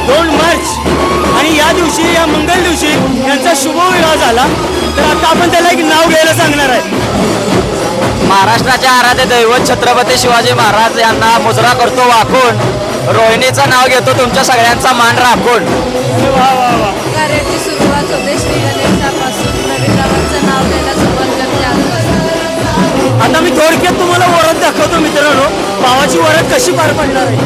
2 मार्च आणि या दिवशी, या मंगल दिवशी यांचा शुभविवाह झाला. तर आता आपण त्याला एक नाव घ्यायला सांगणार आहे. महाराष्ट्राचे आराध्य दैवत छत्रपती शिवाजी महाराज यांना मुजरा करतो वाकून, रोहिणीचं नाव घेतो तुमच्या सगळ्यांचा मान राखून. वा वा वा. कार्याची सुरुवात होते श्री गणेशापासून, नवीन रावांचं नाव द्यायला सुरुवात करते आजपासून. आता मी थोडक्यात तुम्हाला वरात दाखवतो मित्रांनो, भावाची वरात कशी पार पडणार आहे.